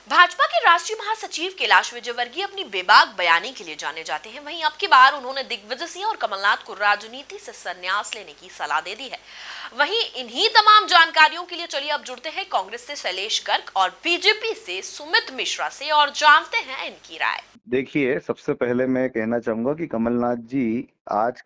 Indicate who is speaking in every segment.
Speaker 1: भाजपा के राष्ट्रीय महासचिव कैलाश विजयवर्गीय अपनी बेबाक बयानी के लिए जाने जाते हैं। वहीं अब की बार उन्होंने दिग्विजय सिंह और कमलनाथ को राजनीति से संन्यास लेने की सलाह दे दी है। वहीं इन्हीं तमाम जानकारियों के लिए चलिए अब जुड़ते हैं कांग्रेस से शैलेश गर्ग और बीजेपी से सुमित मिश्रा से और जानते हैं इनकी राय।
Speaker 2: देखिए, सबसे पहले मैं कहना चाहूंगा कि कमलनाथ जी आज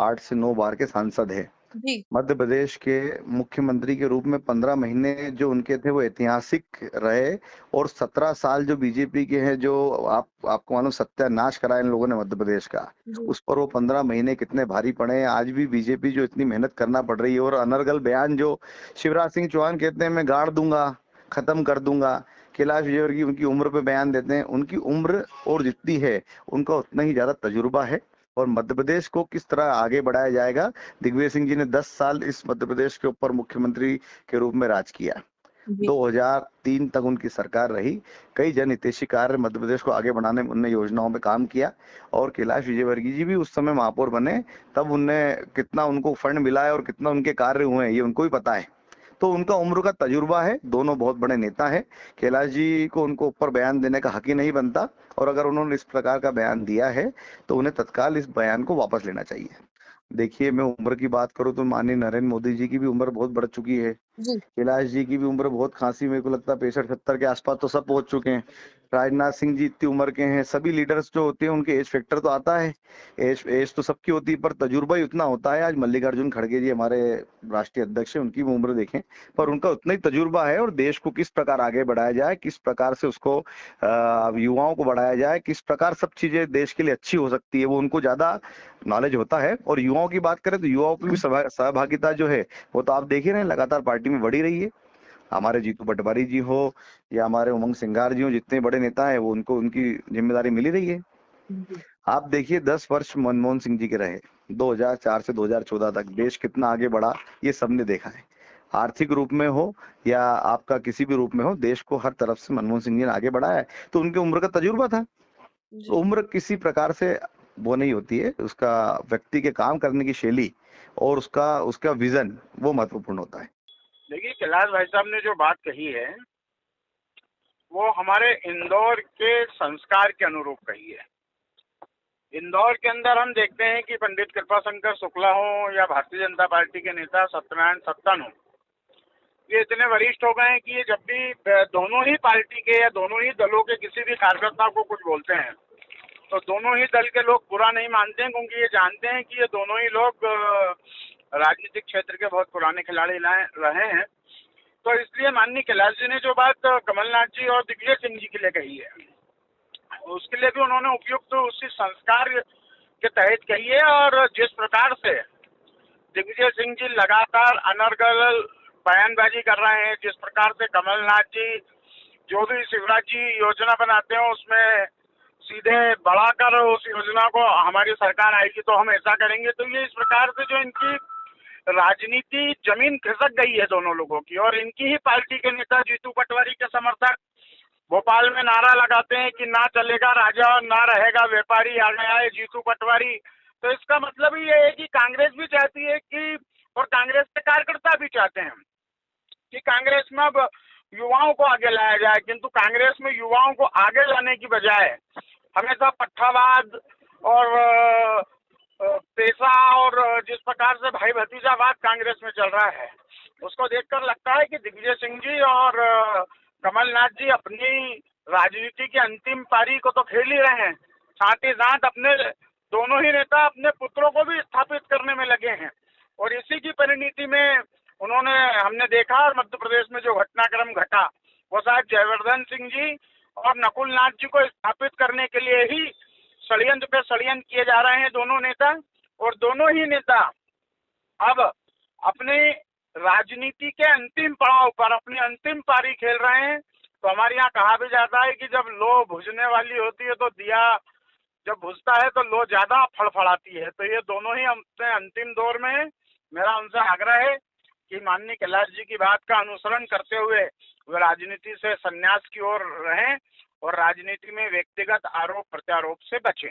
Speaker 2: 8 से 9 बार के सांसद हैं।
Speaker 1: जी।
Speaker 2: मध्य प्रदेश के मुख्यमंत्री के रूप में 15 महीने जो उनके थे वो ऐतिहासिक रहे। और 17 साल जो बीजेपी के हैं, जो आपको मालूम सत्यानाश कराया इन लोगों ने मध्य प्रदेश का,
Speaker 1: जी।
Speaker 2: उस पर वो 15 महीने कितने भारी पड़े हैं। आज भी बीजेपी जो इतनी मेहनत करना पड़ रही है, और अनर्गल बयान जो शिवराज सिंह चौहान कहते हैं मैं गाड़ दूंगा, खत्म कर दूंगा, कैलाश विजयवर्गीय उनकी उम्र पे बयान देते हैं। उनकी उम्र और जितनी है उनका उतना ही ज्यादा तजुर्बा है। और मध्य प्रदेश को किस तरह आगे बढ़ाया जाएगा, दिग्विजय सिंह जी ने 10 साल इस मध्य प्रदेश के ऊपर मुख्यमंत्री के रूप में राज किया।
Speaker 1: जी।
Speaker 2: 2003 तक उनकी सरकार रही। कई जनहितैषी कार्य मध्य प्रदेश को आगे बढ़ाने में उनने योजनाओं में काम किया। और कैलाश विजयवर्गीय जी भी उस समय महापौर बने, तब उनने कितना उनको फंड मिला है और कितना उनके कार्य हुए हैं ये उनको ही पता है। तो उनका उम्र का तजुर्बा है, दोनों बहुत बड़े नेता हैं। कैलाश जी को उनको ऊपर बयान देने का हक ही नहीं बनता। और अगर उन्होंने इस प्रकार का बयान दिया है तो उन्हें तत्काल इस बयान को वापस लेना चाहिए। देखिए, मैं उम्र की बात करूं तो माननीय नरेंद्र मोदी जी की भी उम्र बहुत बढ़ चुकी है।
Speaker 1: जी।
Speaker 2: कैलाश जी की भी उम्र बहुत खासी, मेरे को लगता है 65-70 के आसपास तो सब पहुंच चुके हैं। राजनाथ सिंह जी इतनी उम्र के हैं। सभी लीडर्स जो होते हैं उनके एज फैक्टर तो आता है, एज एज तो सबकी होती है, पर तजुर्बा ही उतना होता है। आज मल्लिकार्जुन खड़गे जी हमारे राष्ट्रीय अध्यक्ष हैं, उनकी भी उम्र देखें, पर उनका उतना ही तजुर्बा है। और देश को किस प्रकार आगे बढ़ाया जाए, किस प्रकार से उसको युवाओं को बढ़ाया जाए, किस प्रकार सब चीजें देश के लिए अच्छी हो सकती है, वो उनको ज्यादा नॉलेज होता है। और युवाओं की बात करें तो युवाओं की भी सहभागिता जो है वो तो आप देख ही रहे हैं, लगातार पार्टी में बढ़ी रही है। हमारे जीतू पटवारी जी हो या हमारे उमंग सिंगार जी हो, जितने बड़े नेता हैं वो उनको उनकी जिम्मेदारी मिली रही है।
Speaker 1: जी।
Speaker 2: आप देखिए, 10 वर्ष मनमोहन सिंह जी के रहे, 2004 से 2014 तक देश कितना आगे बढ़ा ये सबने देखा है। आर्थिक रूप में हो या आपका किसी भी रूप में हो, देश को हर तरफ से मनमोहन सिंह जी ने आगे बढ़ाया है। तो उनके उम्र का तजुर्बा था। तो
Speaker 1: जी।
Speaker 2: उम्र किसी प्रकार से वो नहीं होती है, उसका व्यक्ति के काम करने की शैली और उसका उसका विजन वो महत्वपूर्ण होता है।
Speaker 3: देखिए, कैलाश भाई साहब ने जो बात कही है वो हमारे इंदौर के संस्कार के अनुरूप कही है। इंदौर के अंदर हम देखते हैं कि पंडित कृपाशंकर शुक्ला हो या भारतीय जनता पार्टी के नेता सत्यनारायण सत्तन हो, ये इतने वरिष्ठ हो गए हैं कि ये जब भी दोनों ही पार्टी के या दोनों ही दलों के किसी भी कार्यकर्ता को कुछ बोलते हैं तो दोनों ही दल के लोग बुरा नहीं मानते हैं, क्योंकि ये जानते हैं कि ये दोनों ही लोग राजनीतिक क्षेत्र के बहुत पुराने खिलाड़ी रहे हैं। तो इसलिए माननीय कैलाश जी ने जो बात कमलनाथ जी और दिग्विजय सिंह जी के लिए कही है, उसके लिए भी उन्होंने उपयुक्त उसी संस्कार के तहत कही है। और जिस प्रकार से दिग्विजय सिंह जी लगातार अनर्गल बयानबाजी कर रहे हैं, जिस प्रकार से कमलनाथ जी जो भी शिवराज जी योजना बनाते हैं उसमें सीधे बढ़ाकर उस योजना को हमारी सरकार आएगी तो हम ऐसा करेंगे, तो ये इस प्रकार से जो इनकी राजनीति जमीन खिसक गई है दोनों लोगों की। और इनकी ही पार्टी के नेता जीतू पटवारी के समर्थक भोपाल में नारा लगाते हैं कि ना चलेगा राजा और ना रहेगा व्यापारी, आ गया है जीतू पटवारी। तो इसका मतलब ही ये है कि कांग्रेस भी चाहती है कि, और कांग्रेस के कार्यकर्ता भी चाहते हैं कि कांग्रेस में अब युवाओं को आगे लाया जाए, किंतु कांग्रेस में युवाओं को आगे लाने की बजाय हमेशा पट्टावाद और पेशा और जिस प्रकार से भाई भतीजावाद कांग्रेस में चल रहा है, उसको देखकर लगता है कि दिग्विजय सिंह जी और कमलनाथ जी अपनी राजनीति की अंतिम पारी को तो खेल ही रहे हैं, साथ ही साथ अपने दोनों ही नेता अपने पुत्रों को भी स्थापित करने में लगे हैं। और इसी की परिणति में उन्होंने, हमने देखा और मध्य प्रदेश में जो घटनाक्रम घटा वो शायद जयवर्धन सिंह जी और नकुल नाथ जी को स्थापित करने के लिए ही षड्यंत्र पे षड्यंत्र किए जा रहे हैं दोनों नेता। और दोनों ही नेता अब अपने राजनीति के अंतिम पड़ाव पर अपनी अंतिम पारी खेल रहे हैं। तो हमारे यहाँ कहा भी जाता है कि जब लो बुझने वाली होती है तो दिया जब बुझता है तो लो ज्यादा फड़फड़ाती है। तो ये दोनों ही अपने अंतिम दौर में है। मेरा उनसे आग्रह है कि माननीय कैलाश जी की बात का अनुसरण करते हुए वे राजनीति से संन्यास की ओर रहें और राजनीति में व्यक्तिगत आरोप प्रत्यारोप से बचें।